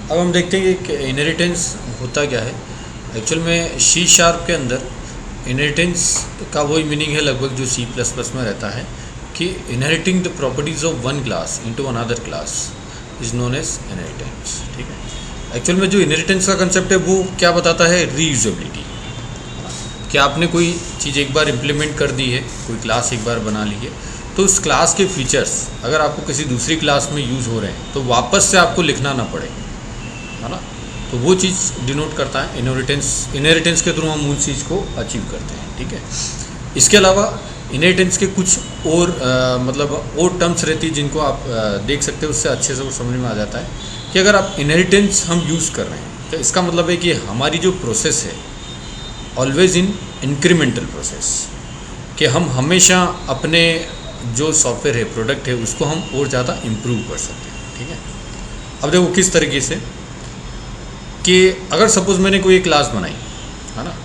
अब हम देखते हैं कि इनहेरिटेंस होता क्या है। एक्चुअल में सी शार्प के अंदर इनहेरिटेंस का वही मीनिंग है लगभग जो सी प्लस प्लस में रहता है कि inheriting the properties of one class into another class is known as inheritance. ठीक है। एक्चुअल में जो इनहेरिटेंस का कंसेप्ट है वो क्या बताता है, रीयूजेबिलिटी। कि आपने कोई चीज़ एक बार इम्प्लीमेंट कर दी है, कोई क्लास एक बार बना ली है, तो उस क्लास के फीचर्स अगर आपको किसी दूसरी क्लास में यूज़ हो रहे हैं तो वापस से आपको लिखना ना पड़े, है ना। तो वो चीज़ डिनोट करता है इनहेरिटेंस के थ्रू हम उन चीज़ को अचीव करते हैं। ठीक है। इसके अलावा इनहेरिटेंस के कुछ और मतलब और टर्म्स रहती है जिनको आप देख सकते हो, उससे अच्छे से वो समझ में आ जाता है कि अगर आप इनहेरिटेंस हम यूज़ कर रहे हैं तो इसका मतलब है कि हमारी जो प्रोसेस है ऑलवेज इन इंक्रीमेंटल प्रोसेस, कि हम हमेशा अपने जो सॉफ्टवेयर है, प्रोडक्ट है, उसको हम और ज़्यादा इम्प्रूव कर सकते हैं। ठीक है। अब देखो किस तरीके से कि अगर सपोज़ मैंने कोई एक क्लास बनाई, है ना,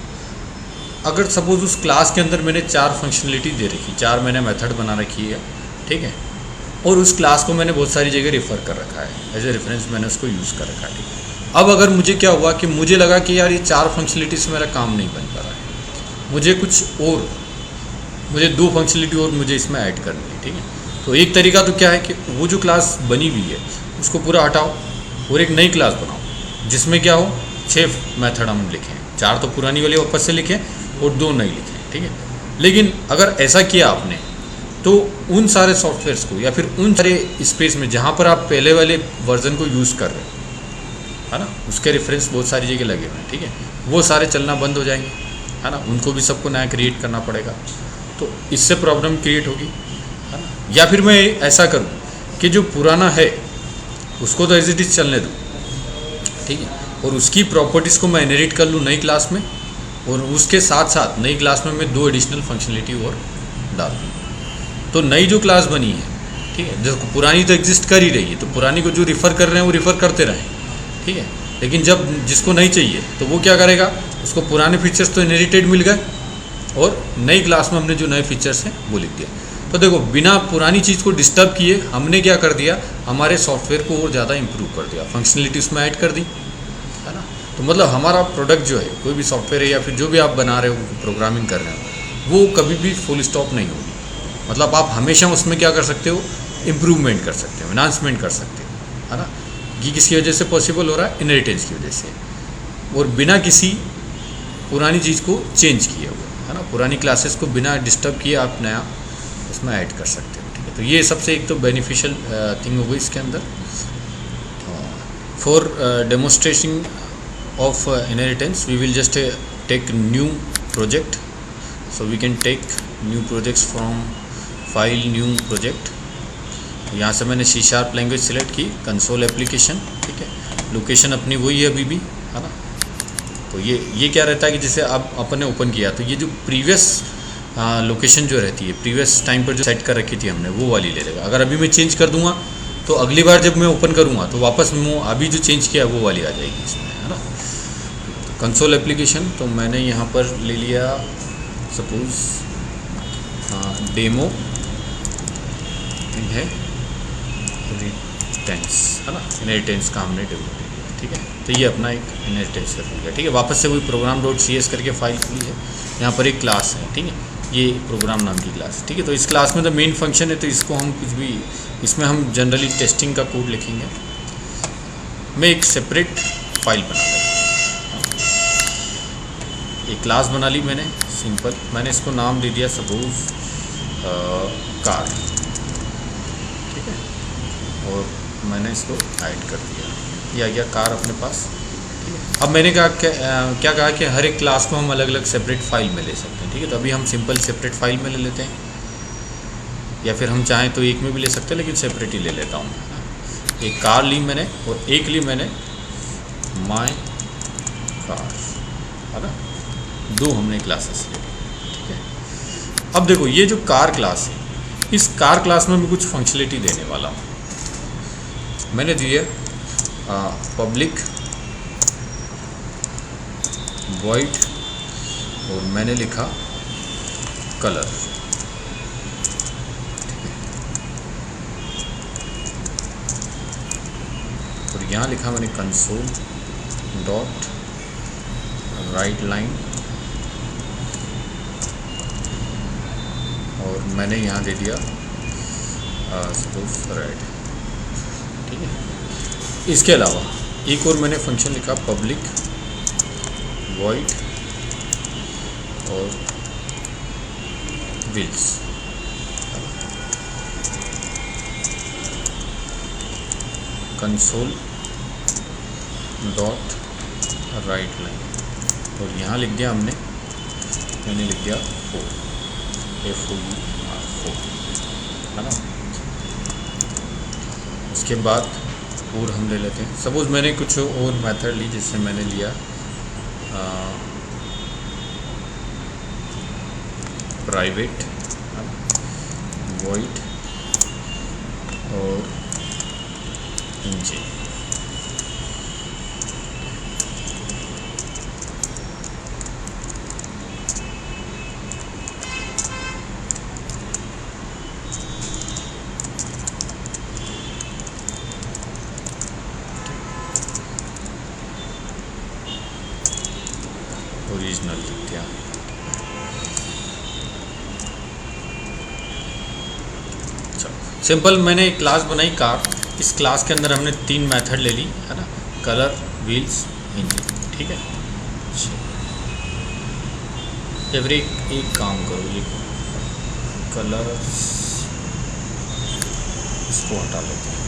अगर सपोज़ उस क्लास के अंदर मैंने 4 फंक्शनलिटी दे रखी, 4 मैंने मेथड बना रखी है, ठीक है, और उस क्लास को मैंने बहुत सारी जगह रेफ़र कर रखा है, एज ए रेफरेंस मैंने उसको यूज़ कर रखा है। ठीक है। अब अगर मुझे क्या हुआ कि मुझे लगा कि यार ये 4 फंक्शनलिटी से मेरा काम नहीं बन पा रहा है, मुझे कुछ और, मुझे 2 फंक्शनलिटी और मुझे इसमें ऐड करनी है। ठीक है। तो एक तरीका तो क्या है कि वो जो क्लास बनी हुई है उसको पूरा हटाओ और एक नई क्लास बनाओ जिसमें क्या हो 6 मेथड हम लिखें, 4 तो पुरानी वाली वापस से लिखें और 2 नई लिखें। ठीक है। लेकिन अगर ऐसा किया आपने तो उन सारे सॉफ्टवेयर्स को या फिर उन सारे स्पेस में जहाँ पर आप पहले वाले वर्जन को यूज़ कर रहे हो, है ना, उसके रेफरेंस बहुत सारी जगह लगे हुए हैं। ठीक है। वो सारे चलना बंद हो जाएंगे, है ना, उनको भी सबको नया क्रिएट करना पड़ेगा, तो इससे प्रॉब्लम क्रिएट होगी, है ना। या फिर मैं ऐसा करूँ कि जो पुराना है उसको तो एज इट इज़ चलने दूँ, ठीक है, और उसकी प्रॉपर्टीज़ को मैं इनहेरिट कर लूँ नई क्लास में, और उसके साथ साथ नई क्लास में मैं 2 एडिशनल फंक्शनलिटी और डाल दूँ। तो नई जो क्लास बनी है, ठीक है, जो पुरानी तो एग्जिस्ट कर ही रही है, तो पुरानी को जो रिफ़र कर रहे हैं वो रिफ़र करते रहें। ठीक है। लेकिन जब जिसको नहीं चाहिए तो वो क्या करेगा, उसको पुराने फीचर्स तो इनहेरिटेड मिल गए और नई क्लास में हमने जो नए फीचर्स हैं वो लिख दिया। तो देखो बिना पुरानी चीज़ को डिस्टर्ब किए हमने क्या कर दिया, हमारे सॉफ्टवेयर को और ज़्यादा इंप्रूव कर दिया, फंक्शनलिटी उसमें ऐड कर दी, है ना। तो मतलब हमारा प्रोडक्ट जो है, कोई भी सॉफ्टवेयर है या फिर जो भी आप बना रहे हो, प्रोग्रामिंग कर रहे हो, वो कभी भी फुल स्टॉप नहीं होगी। मतलब आप हमेशा उसमें क्या कर सकते हो, इम्प्रूवमेंट कर सकते हो, एनहांसमेंट कर सकते हो, है ना। ये किसकी वजह से पॉसिबल हो रहा है, इनहेरिटेंस की वजह से, और बिना किसी पुरानी चीज़ को चेंज किए हुए, है ना, पुरानी क्लासेस को बिना डिस्टर्ब किए आप नया उसमें ऐड कर सकते हो। ठीक है। तो ये सबसे एक तो बेनिफिशियल थिंग हो गई इसके अंदर। For demonstration of inheritance we will just take new project, so we can take new projects from file new project. यहाँ से मैंने C# लैंग्वेज सेलेक्ट की, कंसोल एप्लीकेशन, ठीक है, लोकेशन अपनी वही है अभी भी, है ना। तो ये क्या रहता है कि जैसे आप अपन ने ओपन किया तो ये जो प्रीवियस लोकेशन जो रहती है, प्रीवियस टाइम पर जो सेट कर रखी थी हमने, वो वाली ले लेगा। अगर अभी मैं चेंज कर दूंगा तो अगली बार जब मैं ओपन करूंगा तो वापस मैं अभी जो चेंज किया वो वाली आ जाएगी इसमें, है ना। तो कंसोल एप्लीकेशन, तो मैंने यहाँ पर ले लिया सपोज डेमो है इनहेरिटेंस, है ना, इनहेरिटेंस का हमने डेवलप किया। ठीक है। तो ये अपना एक इनहेरिटेंस का खुल गया। ठीक है। वापस से वही program.cs करके फाइल खुली है, यहाँ पर एक क्लास है, ठीक है, ये प्रोग्राम नाम की क्लास। ठीक है। तो इस क्लास में तो मेन फंक्शन है, तो इसको हम कुछ भी, इसमें हम जनरली टेस्टिंग का कोड लिखेंगे। मैं एक सेपरेट फाइल बना लेता, एक क्लास बना ली मैंने सिंपल, मैंने इसको नाम दे दिया सपोज कार, ठीक है, और मैंने इसको ऐड कर दिया, ये आ गया कार अपने पास। ठीक है। अब मैंने कहा क्या कहा कि हर एक क्लास को हम अलग अलग सेपरेट फाइल में ले सकते हैं। ठीक है। तो अभी हम सिंपल सेपरेट फाइल में ले लेते हैं, या फिर हम चाहें तो एक में भी ले सकते हैं, लेकिन सेपरेट ही ले लेता हूँ। एक कार ली मैंने और एक ली मैंने माय कार, है ना, 2 हमने क्लासेस ले ली। ठीक है। अब देखो ये जो कार क्लास है, इस कार क्लास में मैं कुछ फंक्शनलिटी देने वाला हूँ। मैंने दिए पब्लिक वॉइड और मैंने लिखा कलर। और यहाँ लिखा मैंने कंसोल डॉट राइट लाइन, और मैंने यहाँ दे दिया सपोज रेड। ठीक है, इसके अलावा एक और मैंने फंक्शन लिखा पब्लिक वॉइड और wheels. Console dot right line, और यहाँ लिख दिया मैंने लिख दिया 4 FOUR है ना। उसके बाद और हम ले लेते हैं, सपोज मैंने कुछ और मेथड ली, जिससे मैंने लिया प्राइवेट वॉइड और इंजन। ओरिजिनल लिख दिया। सिंपल मैंने एक क्लास बनाई कार। इस क्लास के अंदर हमने 3 मेथड ले ली है ना, कलर, व्हील्स, इंजन। ठीक है, एवरी एक काम करो, ये कलर्स इसको हटा लेते हैं,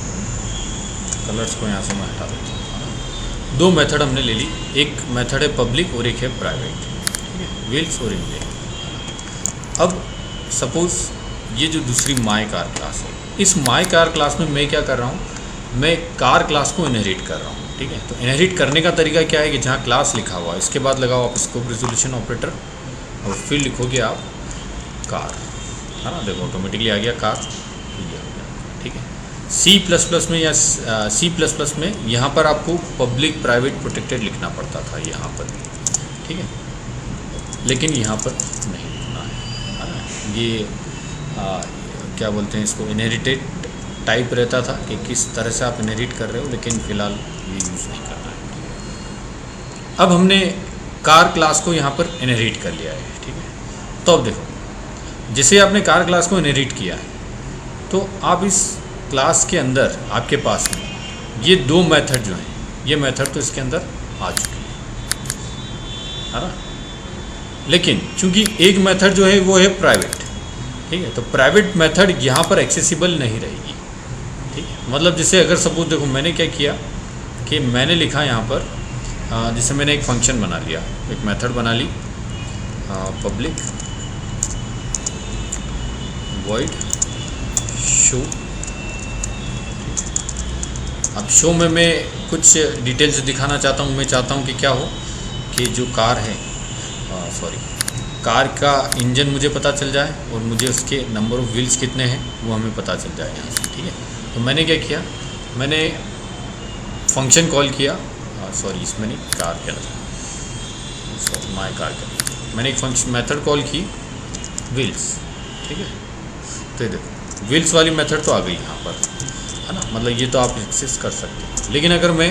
कलर्स को यहाँ से मैं हटा देता हूँ। 2 मेथड हमने ले ली, एक मेथड है पब्लिक और एक है प्राइवेट। ठीक है, व्हील्स और इंजन। अब सपोज ये जो दूसरी माई कार क्लास है, इस माई कार क्लास में मैं क्या कर रहा हूँ, मैं कार क्लास को इनहेरिट कर रहा हूँ। ठीक है, तो इनहेरिट करने का तरीका क्या है कि जहाँ क्लास लिखा हुआ है इसके बाद लगाओ आप स्कोप रेजोल्यूशन ऑपरेटर, और फिर लिखोगे आप कार, है ना। देखो ऑटोमेटिकली आ गया कार, ये हो गया। ठीक है, C++ में या C++ में यहाँ पर आपको पब्लिक प्राइवेट प्रोटेक्टेड लिखना पड़ता था यहाँ पर। ठीक है, लेकिन यहाँ पर नहीं लिखना है ना। ये क्या बोलते हैं इसको, इनहेरिटेड टाइप रहता था कि किस तरह से आप इनहेरिट कर रहे हो, लेकिन फ़िलहाल ये यूज़ नहीं करना है। अब हमने कार क्लास को यहाँ पर इनहेरिट कर लिया है। ठीक है, तो अब देखो, जैसे आपने कार क्लास को इनहेरिट किया है, तो आप इस क्लास के अंदर आपके पास में ये 2 मेथड जो हैं, ये मेथड तो इसके अंदर आ चुके हैं, है ना। लेकिन चूंकि एक मेथड जो है वो है प्राइवेट। ठीक है, तो प्राइवेट मेथड यहाँ पर एक्सेसिबल नहीं रहेगी। ठीक है, मतलब जैसे अगर सपोज देखो मैंने क्या किया कि मैंने लिखा यहाँ पर, जैसे मैंने एक फंक्शन बना लिया, एक मेथड बना ली पब्लिक वॉइड शो। अब शो में मैं कुछ डिटेल्स दिखाना चाहता हूँ। मैं चाहता हूँ कि क्या हो कि जो कार है, कार का इंजन मुझे पता चल जाए और मुझे उसके नंबर ऑफ़ व्हील्स कितने हैं वो हमें पता चल जाए यहाँ से। ठीक है, तो मैंने क्या किया, मैंने फंक्शन कॉल किया, इसमें नहीं, कार के अंदर माई कार के अंदर मैंने एक फंक्शन मेथड कॉल की व्हील्स। ठीक है, तो देखो व्हील्स वाली मेथड तो आ गई यहाँ पर, है ना। मतलब ये तो आप एक्सेस कर सकते हैं। लेकिन अगर मैं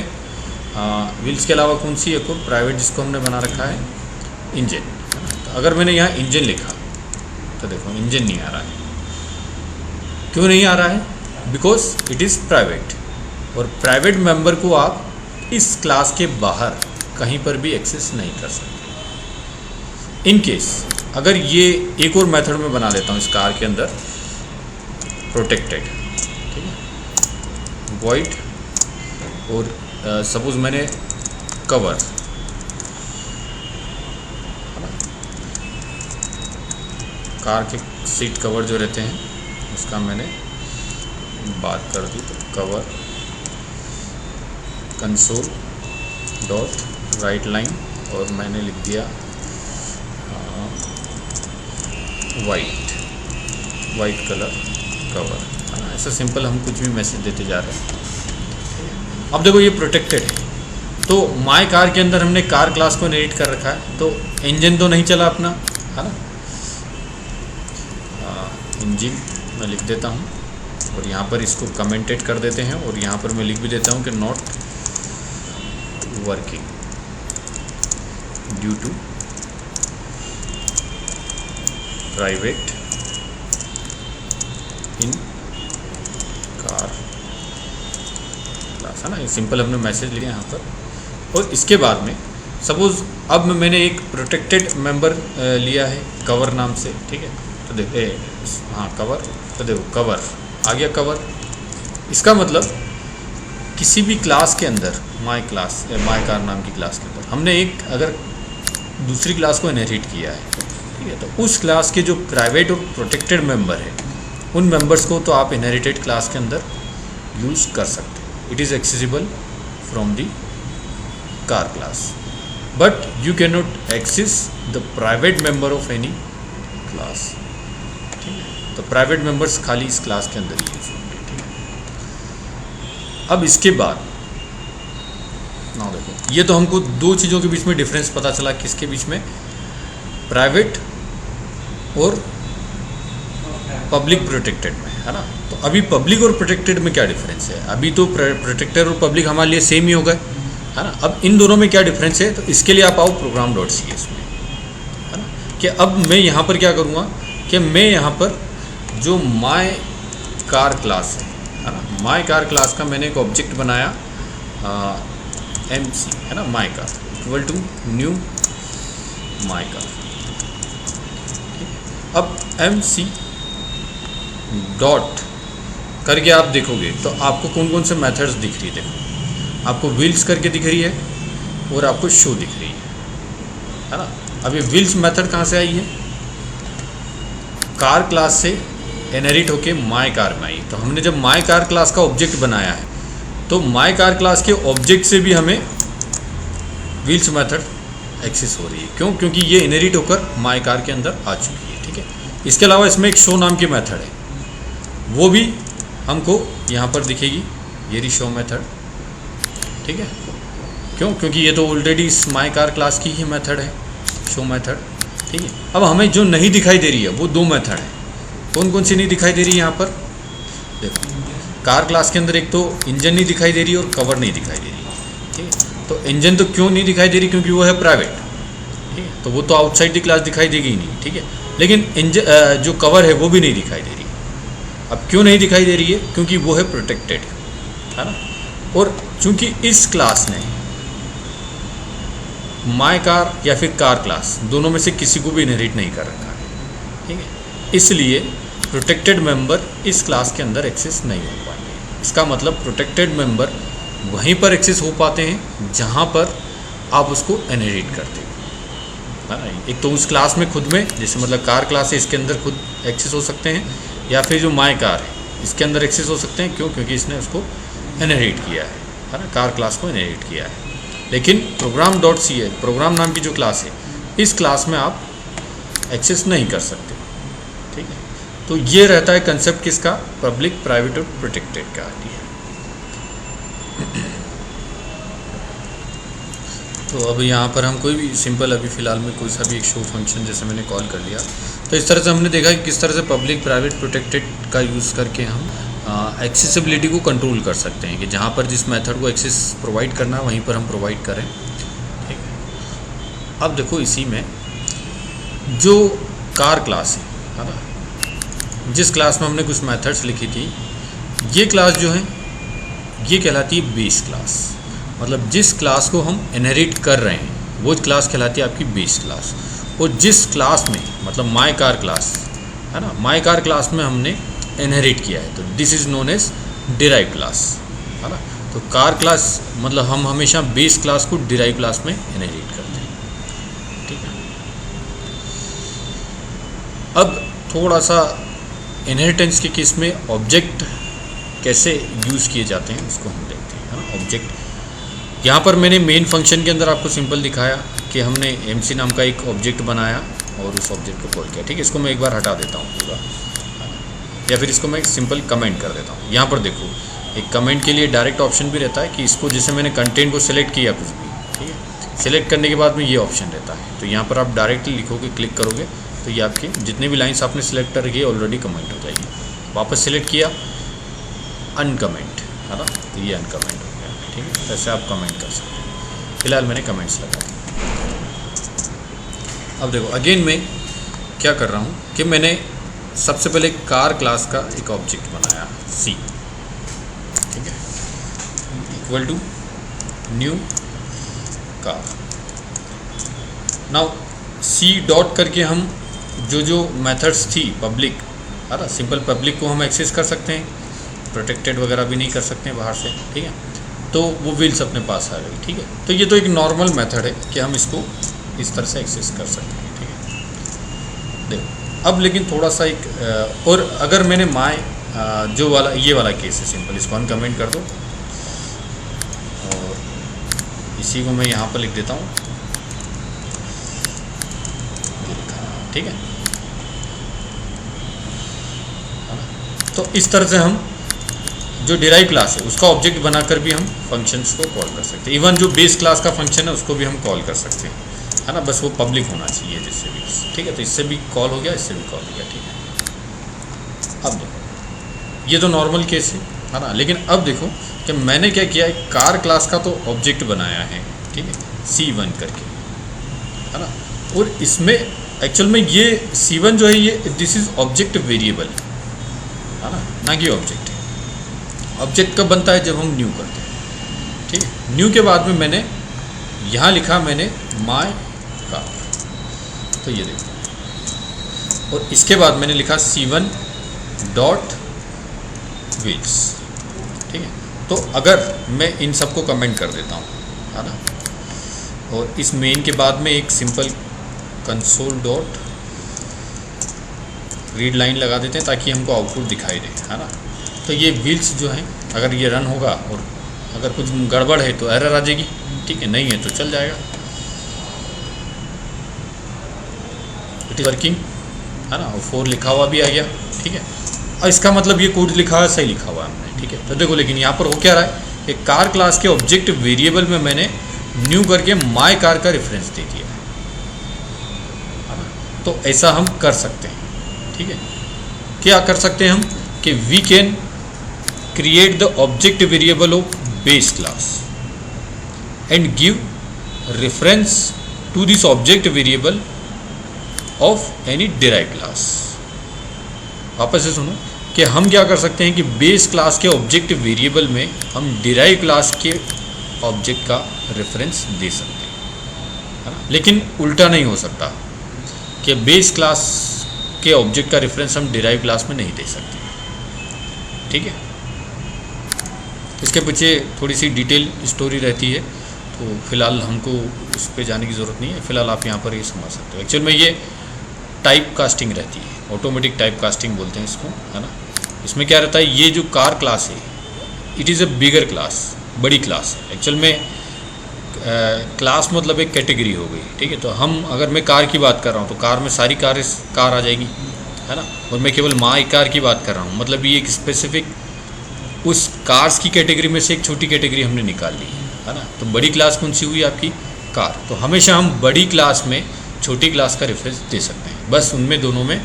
व्हील्स के अलावा कौन सी एक और प्राइवेट जिसको हमने बना रखा है इंजन, तो अगर मैंने यहाँ इंजन लिखा तो देखो इंजन नहीं आ रहा है। क्यों नहीं आ रहा है? बिकॉज इट इज़ प्राइवेट, और प्राइवेट मेंबर को आप इस क्लास के बाहर कहीं पर भी एक्सेस नहीं कर सकते। इन केस अगर ये एक और मेथड में बना लेता हूँ इस कार के अंदर प्रोटेक्टेड, ठीक है, वॉइड, और सपोज मैंने कवर, कार के सीट कवर जो रहते हैं उसका मैंने बात कर दी, तो cover console dot right line, और मैंने लिख दिया वाइट कलर कवर, है ना। ऐसा सिंपल हम कुछ भी मैसेज देते जा रहे हैं। अब देखो ये प्रोटेक्टेड है, तो माई कार के अंदर हमने कार क्लास को इनहेरिट कर रखा है, तो इंजन तो नहीं चला अपना, है ना। इंजन मैं लिख देता हूँ, और यहाँ पर इसको कमेंटेड कर देते हैं, और यहाँ पर मैं लिख भी देता हूँ कि not working due to private in car class, है ना। सिंपल हमने मैसेज लिया यहाँ पर। और इसके बाद में सपोज अब मैंने एक प्रोटेक्टेड मेंबर लिया है कवर नाम से, ठीक है। तो देखो हाँ कवर, तो देखो कवर आ गया कवर। इसका मतलब किसी भी क्लास के अंदर माय कार नाम की क्लास के अंदर हमने एक अगर दूसरी क्लास को इनहेरिट किया है, ठीक है, तो उस क्लास के जो प्राइवेट और प्रोटेक्टेड मेंबर है उन मेंबर्स को तो आप इनहेरिटेड क्लास के अंदर यूज़ कर सकते हैं। It is accessible from the car class, but you can not access the private member of any class, ठीक है। तो प्राइवेट मेंबर्स खाली इस क्लास के अंदर ही यूज होंगे, ठीक है। अब इसके बाद ना देखो, ये तो हमको दो चीज़ों के बीच में डिफरेंस पता चला, किसके बीच में, प्राइवेट और पब्लिक प्रोटेक्टेड में, है ना। तो अभी पब्लिक और प्रोटेक्टेड में क्या डिफरेंस है? अभी तो प्रोटेक्टेड और पब्लिक हमारे लिए सेम ही हो गए, है ना। अब इन दोनों में क्या डिफरेंस है, तो इसके लिए आप आओ program.cs में, है ना। कि अब मैं यहाँ पर क्या करूँगा कि मैं यहाँ पर जो माय कार क्लास है ना, माय कार क्लास का मैंने एक ऑब्जेक्ट बनाया MC, है ना, my car equal to new my car. अब MC डॉट करके आप देखोगे तो आपको कौन कौन से मेथड्स दिख रही है। देखो आपको व्हील्स करके दिख रही है और आपको शो दिख रही है ना। अब ये व्हील्स मेथड कहाँ से आई है? कार क्लास से इनहेरिट होके माय कार में आई। तो हमने जब माय कार क्लास का ऑब्जेक्ट बनाया है तो माय कार क्लास के ऑब्जेक्ट से भी हमें व्हील्स मेथड एक्सेस हो रही है। क्यों? क्योंकि ये इनहेरिट होकर माय कार के अंदर आ चुकी है, ठीक है। इसके अलावा इसमें एक शो नाम की मेथड है, वो भी हमको यहाँ पर दिखेगी, ये रही शो मेथड, ठीक है। क्यों? क्योंकि ये तो already is my car class की ही मेथड है, शो मेथड, ठीक है। अब हमें जो नहीं दिखाई दे रही है वो दो मेथड है। कौन कौन सी नहीं दिखाई दे रही है यहाँ पर? देखो कार क्लास के अंदर एक तो इंजन नहीं दिखाई दे रही और कवर नहीं दिखाई दे रही, ठीक है। तो इंजन तो क्यों नहीं दिखाई दे रही? क्योंकि वो है प्राइवेट, ठीक है। तो वो तो आउटसाइड दी क्लास दिखाई देगी ही नहीं, ठीक है। लेकिन इंजन जो कवर है वो भी नहीं दिखाई दे रही। अब क्यों नहीं दिखाई दे रही है? क्योंकि वो है प्रोटेक्टेड, है ना। और चूंकि इस क्लास ने माय कार या फिर कार क्लास दोनों में से किसी को भी इनहेरिट नहीं कर रखा है, ठीक है, इसलिए प्रोटेक्टेड मेंबर इस क्लास के अंदर एक्सेस नहीं हो पाएंगे। इसका मतलब प्रोटेक्टेड मेंबर वहीं पर एक्सेस हो पाते हैं जहां पर आप उसको इनहेरिट करते हो, है ना। एक तो उस क्लास में खुद में, जैसे मतलब कार क्लास है इसके अंदर खुद एक्सेस हो सकते हैं, या फिर जो माय कार है इसके अंदर एक्सेस हो सकते हैं। क्यों? क्योंकि इसने उसको इनहेरिट किया है ना, कार क्लास को इनहेरिट किया है। लेकिन program.cs प्रोग्राम नाम की जो क्लास है इस क्लास में आप एक्सेस नहीं कर सकते, ठीक है। तो ये रहता है कंसेप्ट किसका? पब्लिक, प्राइवेट और प्रोटेक्टेड का है। तो अब यहाँ पर हम कोई भी सिंपल अभी फ़िलहाल में कोई सा भी एक शो फंक्शन जैसे मैंने कॉल कर लिया, तो इस तरह से हमने देखा कि किस तरह से पब्लिक, प्राइवेट, प्रोटेक्टेड का यूज़ करके हम एक्सेसिबिलिटी को कंट्रोल कर सकते हैं कि जहाँ पर जिस मेथड को एक्सेस प्रोवाइड करना है वहीं पर हम प्रोवाइड करें, ठीक है। अब देखो इसी में जो कार क्लास है ना, जिस क्लास में हमने कुछ मेथड्स लिखी थी, ये क्लास जो है ये कहलाती है बेस क्लास। मतलब जिस क्लास को हम इनहेरिट कर रहे हैं वो क्लास कहलाती है आपकी बेस क्लास। और जिस क्लास में मतलब माय कार क्लास है ना, माय कार क्लास में हमने इनहेरिट किया है तो this is known as derive class, है ना। तो कार क्लास मतलब हम हमेशा बेस क्लास को डिराइव क्लास में इनहेरिट करते हैं, ठीक है। अब थोड़ा सा इनहेरिटेंस के केस में ऑब्जेक्ट कैसे यूज़ किए जाते हैं उसको हम देखते हैं, है ना। ऑब्जेक्ट यहाँ पर मैंने मेन फंक्शन के अंदर आपको सिंपल दिखाया कि हमने MC नाम का एक ऑब्जेक्ट बनाया और उस ऑब्जेक्ट को कॉल किया, ठीक है। इसको मैं एक बार हटा देता हूँ पूरा, या फिर इसको मैं सिंपल कमेंट कर देता हूँ। यहाँ पर देखो एक कमेंट के लिए डायरेक्ट ऑप्शन भी रहता है कि इसको जैसे मैंने कंटेंट को सिलेक्ट किया कुछ भी, ठीक है, सिलेक्ट करने के बाद में ये ऑप्शन रहता है। तो यहाँ पर आप डायरेक्टली लिखोगे, क्लिक करोगे तो ये आपके जितने भी लाइन्स आपने सिलेक्ट कर रखी है ऑलरेडी कमेंट हो जाएगी। वापस सिलेक्ट किया, अनकमेंट, है ना, तो ये अनकमेंट हो गया, ठीक है। ऐसे आप कमेंट कर सकते हैं। फिलहाल मैंने कमेंट्स लगा दिए। अब देखो अगेन मैं क्या कर रहा हूँ कि मैंने सबसे पहले कार क्लास का एक ऑब्जेक्ट बनाया सी, ठीक है, equal to new car. Now C dot करके हम जो मेथड्स थी पब्लिक, है ना, सिंपल पब्लिक को हम एक्सेस कर सकते हैं, प्रोटेक्टेड वगैरह भी नहीं कर सकते हैं बाहर से, ठीक है, तो वो व्हील्स अपने पास आ गई, ठीक है। तो ये तो एक नॉर्मल मेथड है कि हम इसको इस तरह से एक्सेस कर सकते हैं, ठीक है। देखो अब लेकिन थोड़ा सा एक और अगर मैंने माय जो वाला ये वाला केस है सिंपल, इसको अनकमेंट कर दो और इसी को मैं यहाँ पर लिख देता हूँ, ठीक है। तो इस तरह से हम जो डिराइव क्लास है उसका ऑब्जेक्ट बनाकर भी हम फंक्शंस को कॉल कर सकते हैं। इवन जो बेस क्लास का फंक्शन है उसको भी हम कॉल कर सकते हैं, है ना, बस वो पब्लिक होना चाहिए जिससे भी, ठीक है। तो इससे भी कॉल हो गया, इससे भी कॉल हो गया, ठीक है। अब देखो ये तो नॉर्मल केस है ना, लेकिन अब देखो कि मैंने क्या किया, एक कार क्लास का तो ऑब्जेक्ट बनाया है, ठीक है, C1 करके, है ना, और इसमें एक्चुअल में ये C1 जो है ये दिस इज ऑब्जेक्ट वेरिएबल, है ना कि ऑब्जेक्ट है। ऑब्जेक्ट कब बनता है, जब हम न्यू करते हैं, ठीक है। न्यू के बाद में मैंने यहाँ लिखा मैंने माय कार, तो ये देखो, और इसके बाद मैंने लिखा C1 डॉट व्हील्स, ठीक है। तो अगर मैं इन सबको कमेंट कर देता हूँ, है ना, और इस मेन के बाद में एक simple console dot read line लगा देते हैं ताकि हमको आउटपुट दिखाई दे, है ना। तो ये व्हील्स जो है अगर ये रन होगा और अगर कुछ गड़बड़ है तो एरर आ जाएगी, ठीक है, नहीं है तो चल जाएगा, इट इज वर्किंग, है ना, और 4 लिखा हुआ भी आ गया, ठीक है। और इसका मतलब ये कोड लिखा हुआ सही लिखा हुआ है हमने, ठीक है। तो देखो लेकिन यहाँ पर हो क्या रहा है कि कार क्लास के ऑब्जेक्ट वेरिएबल में मैंने न्यू करके माय कार का रेफरेंस दे दिया, है ना। तो ऐसा हम कर सकते हैं, ठीक है। क्या कर सकते हैं हम कि we can create the object variable of base class and give reference to this object variable of any derive class. वापस से सुनो कि हम क्या कर सकते हैं कि बेस क्लास के ऑब्जेक्ट वेरिएबल में हम डिराइव क्लास के ऑब्जेक्ट का रेफरेंस दे सकते हैं, है ना। लेकिन उल्टा नहीं हो सकता कि बेस क्लास के ऑब्जेक्ट का रेफरेंस हम डिराइव क्लास में नहीं दे सकते, ठीक है। इसके पीछे थोड़ी सी डिटेल स्टोरी रहती है, तो फिलहाल हमको उस पर जाने की ज़रूरत नहीं है। फिलहाल आप यहाँ पर ये समझ सकते हो। एक्चुअल में ये टाइप कास्टिंग रहती है, ऑटोमेटिक टाइप कास्टिंग बोलते हैं इसको, है ना। इसमें क्या रहता है, ये जो कार क्लास है it is a bigger class, बड़ी क्लास है। एक्चुअल में क्लास मतलब एक कैटेगरी हो गई, ठीक है। तो हम अगर मैं कार की बात कर रहा हूँ तो कार में सारी कार आ जाएगी, है ना, और मैं केवल माई कार की बात कर रहा हूँ, मतलब ये एक स्पेसिफिक उस कार्स की कैटेगरी में से एक छोटी कैटेगरी हमने निकाल ली है ना। तो बड़ी क्लास कौन सी हुई आपकी, कार। तो हमेशा हम बड़ी क्लास में छोटी क्लास का रेफरेंस दे सकते हैं, बस उनमें दोनों में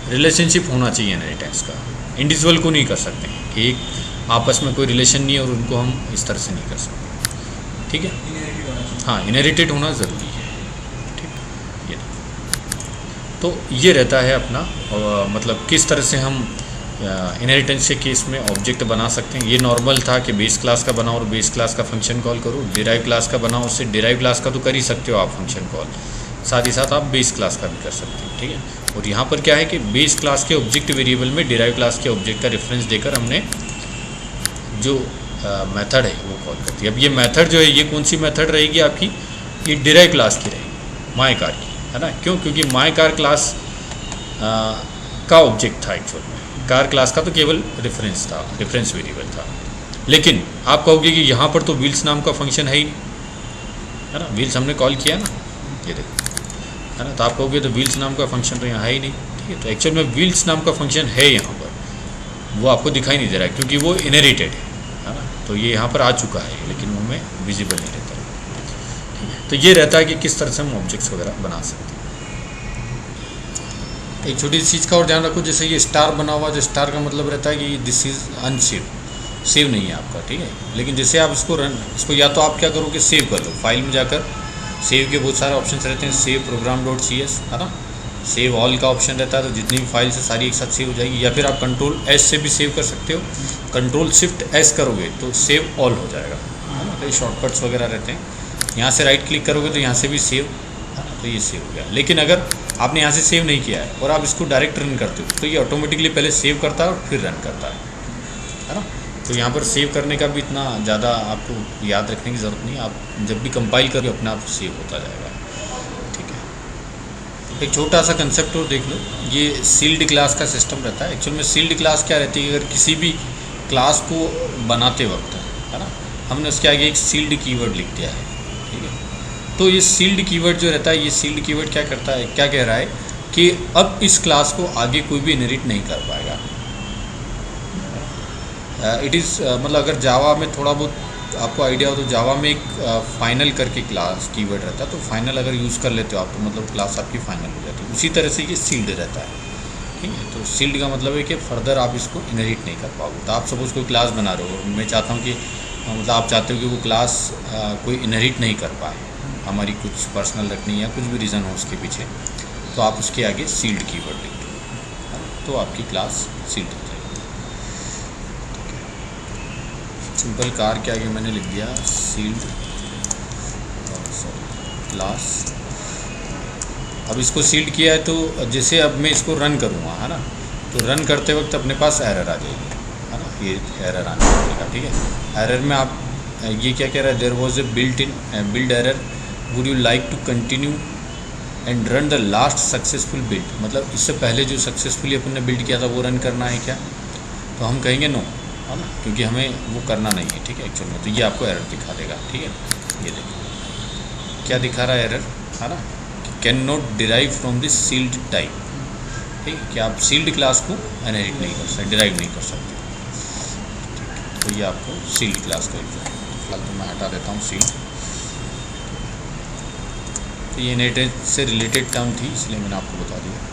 रिलेशनशिप होना चाहिए इनहेरिटेंस का। इंडिविजुअल को नहीं कर सकते हैं कि एक आपस में कोई रिलेशन नहीं है और उनको हम इस तरह से नहीं कर सकते, ठीक है। हाँ, इनहेरिटेड होना ज़रूरी है, ठीक। ये तो ये रहता है अपना मतलब किस तरह से हम इनहेरिटेंस के केस में ऑब्जेक्ट बना सकते हैं। ये नॉर्मल था कि बेस क्लास का बनाओ और बेस क्लास का फंक्शन कॉल करो, डिराइव क्लास का बनाओ, उससे डिराइव क्लास का तो कर ही सकते हो आप फंक्शन कॉल, साथ ही साथ आप बेस क्लास का भी कर सकते हैं, ठीक है। और यहाँ पर क्या है कि बेस क्लास के ऑब्जेक्ट वेरिएबल में डिराइव क्लास के ऑब्जेक्ट का रेफरेंस देकर हमने जो मेथड है वो कॉल करती है। अब ये मेथड जो है ये कौन सी मेथड रहेगी आपकी, ये डिराइव क्लास की रहेगी, माई कार की, है ना। क्यों, क्योंकि माई कार क्लास का ऑब्जेक्ट था एक्चुअल में, कार क्लास का तो केवल रेफरेंस था, रेफरेंस वेरिएबल था। लेकिन आप कहोगे कि यहाँ पर तो व्हील्स नाम का फंक्शन है ही नहीं, है ना, व्हील्स हमने कॉल किया ना, ये देखो, है ना। तो आप कहोगे तो व्हील्स नाम का फंक्शन तो यहाँ है ही नहीं, ठीक है। तो एक्चुअल में व्हील्स नाम का फंक्शन है यहाँ पर, वो आपको दिखाई नहीं दे रहा है क्योंकि वो इनहेरिटेड है ना। तो ये यहाँ पर आ चुका है लेकिन वो में विजिबल नहीं रहता है, ठीक है। तो ये रहता है कि किस तरह से हम ऑब्जेक्ट्स वगैरह बना सकते हैं। एक छोटी सी चीज़ का और ध्यान रखो, जैसे ये स्टार बना हुआ, जो स्टार का मतलब रहता है कि दिस इज़ अनशिप्ड, सेव नहीं है आपका, ठीक है। लेकिन जैसे आप इसको या तो आप क्या करोगे, सेव कर लो, फाइल में जाकर सेव के बहुत सारे ऑप्शंस रहते हैं, सेव प्रोग्राम डॉट CS है ना, सेव ऑल का ऑप्शन रहता है, तो जितनी भी फाइल्स है सारी एक साथ सेव हो जाएगी। या फिर आप Ctrl+S से भी सेव कर सकते हो, Ctrl+Shift+S करोगे तो सेव ऑल हो जाएगा, है ना। तो ये शॉर्टकट्स वगैरह रहते हैं। यहाँ से राइट क्लिक करोगे तो यहाँ से भी सेव, तो ये सेव हो गया। लेकिन अगर आपने यहाँ से सेव नहीं किया है और आप इसको डायरेक्ट रन करते हो तो ये ऑटोमेटिकली पहले सेव करता है और फिर रन करता है ना। तो यहाँ पर सेव करने का भी इतना ज़्यादा आपको याद रखने की ज़रूरत नहीं, आप जब भी कंपाइल करोगे अपने आप सेव होता जाएगा, ठीक है। एक छोटा सा कंसेप्ट और देख लो, ये सील्ड क्लास का सिस्टम रहता है। एक्चुअल में सील्ड क्लास क्या रहती है, अगर किसी भी क्लास को बनाते वक्त, है ना, हमने उसके आगे एक सील्ड कीवर्ड लिख दिया है, ठीक है। तो ये सील्ड कीवर्ड जो रहता है, ये सील्ड कीवर्ड क्या करता है, क्या कह रहा है कि अब इस क्लास को आगे कोई भी इनहेरिट नहीं कर पाएगा। इट इज़ मतलब अगर जावा में थोड़ा बहुत आपको आइडिया हो तो जावा में एक फाइनल करके क्लास कीवर्ड रहता है, तो फाइनल अगर यूज़ कर लेते हो आप तो मतलब क्लास आपकी फाइनल हो जाती है। उसी तरह से ये सील्ड रहता है, ठीक है। तो सील्ड का मतलब है कि फर्दर आप इसको इनहेरिट नहीं कर पाओगे। तो आप सपोज कोई क्लास बना रहे हो, मैं चाहता हूँ कि मतलब आप चाहते हो कि वो क्लास कोई इनहेरिट नहीं कर पाए, हमारी कुछ पर्सनल रखनी या कुछ भी रीज़न हो उसके पीछे, तो आप उसके आगे सील्ड कीवर्ड लिख दो, तो आपकी क्लास सील्ड हो जाएगी। सिंपल कार के आगे मैंने लिख दिया सील्ड क्लास। अब इसको सील्ड किया है तो जैसे अब मैं इसको रन करूँगा, है ना, तो रन करते वक्त अपने पास एरर आ जाएगी, है ना, ये एरर आने लगेगा, ठीक है। एरर में आप ये क्या कह रहा है, there was a build error, would you like to continue and run the last successful build, मतलब इससे पहले जो सक्सेसफुली अपन ने बिल्ड किया था वो रन करना है क्या, तो हम कहेंगे नो, है ना, क्योंकि हमें वो करना नहीं है, ठीक है एक्चुअल में। तो ये आपको एरर दिखा देगा, ठीक है। ये देखो क्या दिखा रहा है एरर, है ना, can not derive from this sealed type, ठीक है, कि आप सील्ड क्लास को इनहेरिट नहीं कर सकते, डिराइव नहीं कर सकते, ठीक है। तो ये आपको सील्ड क्लास का एग्जाम्पल, फिलहाल तो मैं हटा देता हूँ सील्ड। तो ये इनहेरिटेंस से रिलेटेड टर्म थी इसलिए मैंने आपको बता दिया।